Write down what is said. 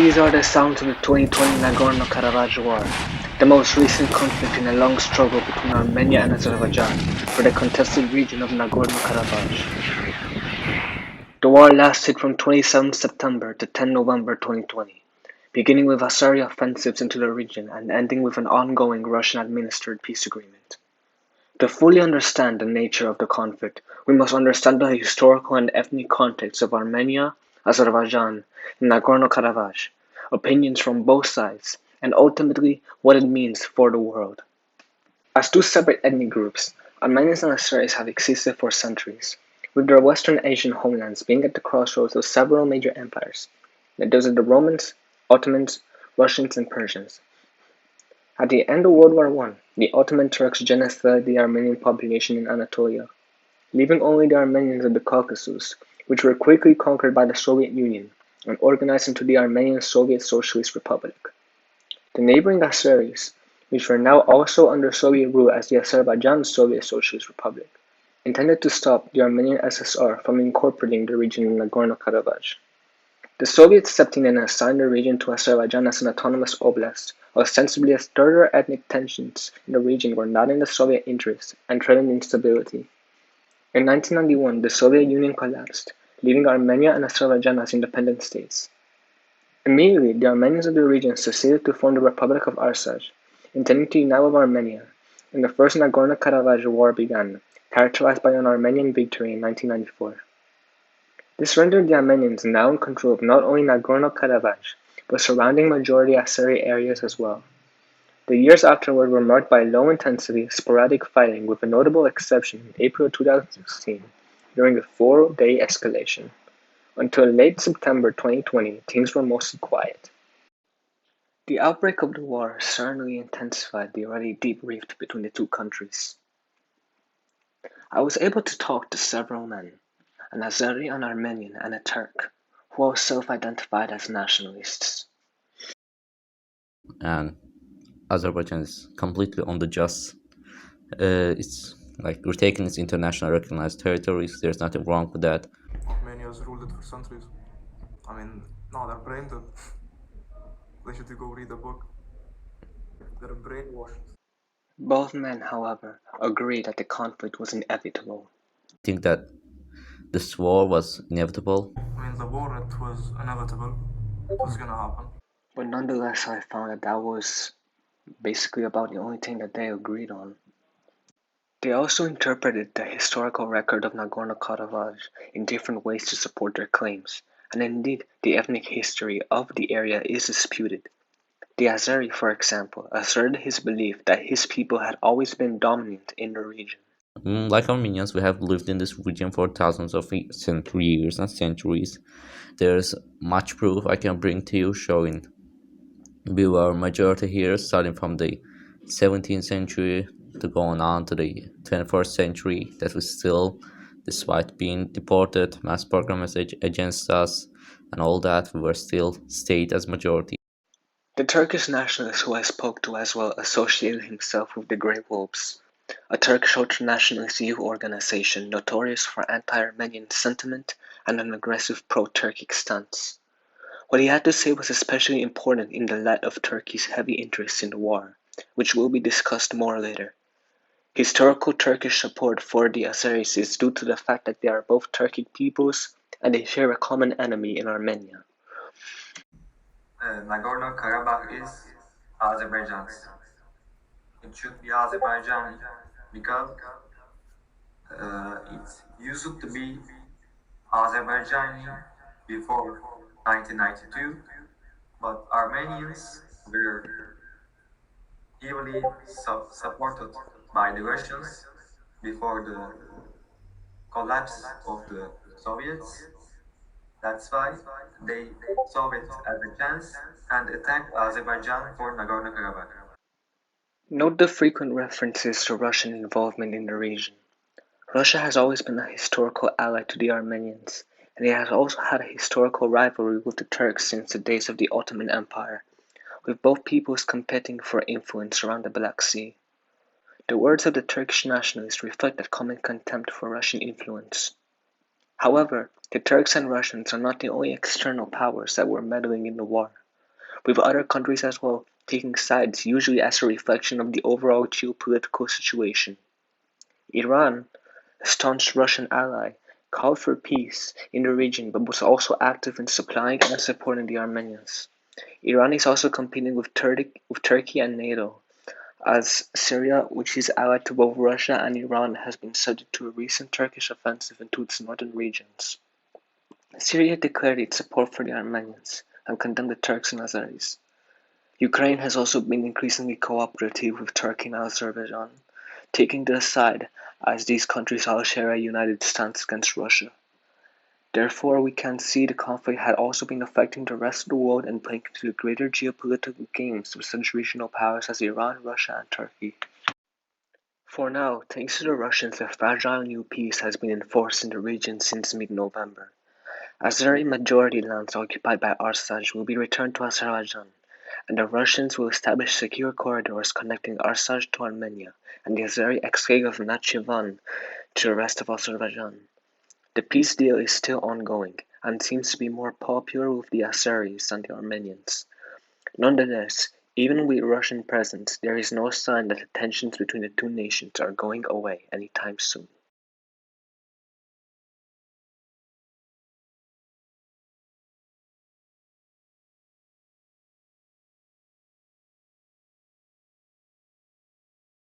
These are the sounds of the 2020 Nagorno-Karabakh war, the most recent conflict in a long struggle between Armenia and Azerbaijan for the contested region of Nagorno-Karabakh. The war lasted from 27 September to 10 November 2020, beginning with Azeri offensives into the region and ending with an ongoing Russian-administered peace agreement. To fully understand the nature of the conflict, we must understand the historical and ethnic context of Armenia, Azerbaijan, and Nagorno-Karabakh, opinions from both sides, and ultimately what it means for the world. As two separate ethnic groups, Armenians and Azeris have existed for centuries, with their Western Asian homelands being at the crossroads of several major empires. Those are the Romans, Ottomans, Russians, and Persians. At the end of World War I, the Ottoman Turks genocided the Armenian population in Anatolia, leaving only the Armenians of the Caucasus, which were quickly conquered by the Soviet Union and organized into the Armenian Soviet Socialist Republic. The neighboring Azeris, which were now also under Soviet rule as the Azerbaijan Soviet Socialist Republic, intended to stop the Armenian SSR from incorporating the region in Nagorno-Karabakh. The Soviets stepped in and assigned the region to Azerbaijan as an autonomous oblast, ostensibly as further ethnic tensions in the region were not in the Soviet interest and threatened instability. In 1991, the Soviet Union collapsed, leaving Armenia and Azerbaijan as independent states. Immediately, the Armenians of the region seceded to form the Republic of Arsaj, intending to unite with Armenia, and the First Nagorno-Karabakh War began, characterized by an Armenian victory in 1994. This rendered the Armenians now in control of not only Nagorno-Karabakh, but surrounding majority Azeri areas as well. The years afterward were marked by low-intensity, sporadic fighting with a notable exception in April 2016 during a 4-day escalation. Until late September 2020, things were mostly quiet. The outbreak of the war certainly intensified the already deep rift between the two countries. I was able to talk to several men, an Azeri, an Armenian, and a Turk, who all self-identified as nationalists. And Azerbaijan is completely on the just. It's like retaking its international recognized territories. There's nothing wrong with that. Armenia has ruled it for centuries. I mean, no, they're brain dead. They should go read a book. They're brainwashed. Both men, however, agreed that the conflict was inevitable. I think that this war was inevitable. I mean, the war, it was inevitable. It was gonna happen. But nonetheless, I found that was basically about the only thing that they agreed on. They also interpreted the historical record of Nagorno-Karabakh in different ways to support their claims, and indeed the ethnic history of the area is disputed. The Azeri, for example, asserted his belief that his people had always been dominant in the region. Like Armenians, we have lived in this region for thousands of years and centuries. There's much proof I can bring to you showing we were majority here starting from the 17th century to going on to the 21st century that we still, despite being deported, mass programs against us and all that, we were still stayed as majority. The Turkish nationalist who I spoke to as well associated himself with the Grey Wolves, a Turkish ultranationalist youth organization notorious for anti-Armenian sentiment and an aggressive pro-Turkic stance. What he had to say was especially important in the light of Turkey's heavy interest in the war, which will be discussed more later. Historical Turkish support for the Azeris is due to the fact that they are both Turkic peoples and they share a common enemy in Armenia. Nagorno-Karabakh is Azerbaijan's. It should be Azerbaijani because it used to be Azerbaijani before 1992, but Armenians were heavily supported by the Russians before the collapse of the Soviets. That's why they saw it as a chance and attacked Azerbaijan for Nagorno-Karabakh. Note the frequent references to Russian involvement in the region. Russia has always been a historical ally to the Armenians, and it has also had a historical rivalry with the Turks since the days of the Ottoman Empire, with both peoples competing for influence around the Black Sea. The words of the Turkish nationalists reflect that common contempt for Russian influence. However, the Turks and Russians are not the only external powers that were meddling in the war. with other countries as well taking sides, usually as a reflection of the overall geopolitical situation. Iran, a staunch Russian ally, called for peace in the region but was also active in supplying and supporting the Armenians. Iran is also competing with Turkey and NATO, as Syria, which is allied to both Russia and Iran, has been subject to a recent Turkish offensive into its northern regions. Syria declared its support for the Armenians and condemned the Turks and Azeris. Ukraine has also been increasingly cooperative with Turkey and Azerbaijan, taking their side as these countries all share a united stance against Russia. Therefore, we can see the conflict had also been affecting the rest of the world and playing into the greater geopolitical games with such regional powers as Iran, Russia, and Turkey. For now, thanks to the Russians, a fragile new peace has been enforced in the region since mid-November. Azeri majority lands occupied by Arsaj will be returned to Azerbaijan, and the Russians will establish secure corridors connecting Arsaj to Armenia and the Azeri exclave of Nakhchivan to the rest of Azerbaijan. The peace deal is still ongoing and seems to be more popular with the Azeris than the Armenians. Nonetheless, even with Russian presence, there is no sign that the tensions between the two nations are going away anytime soon.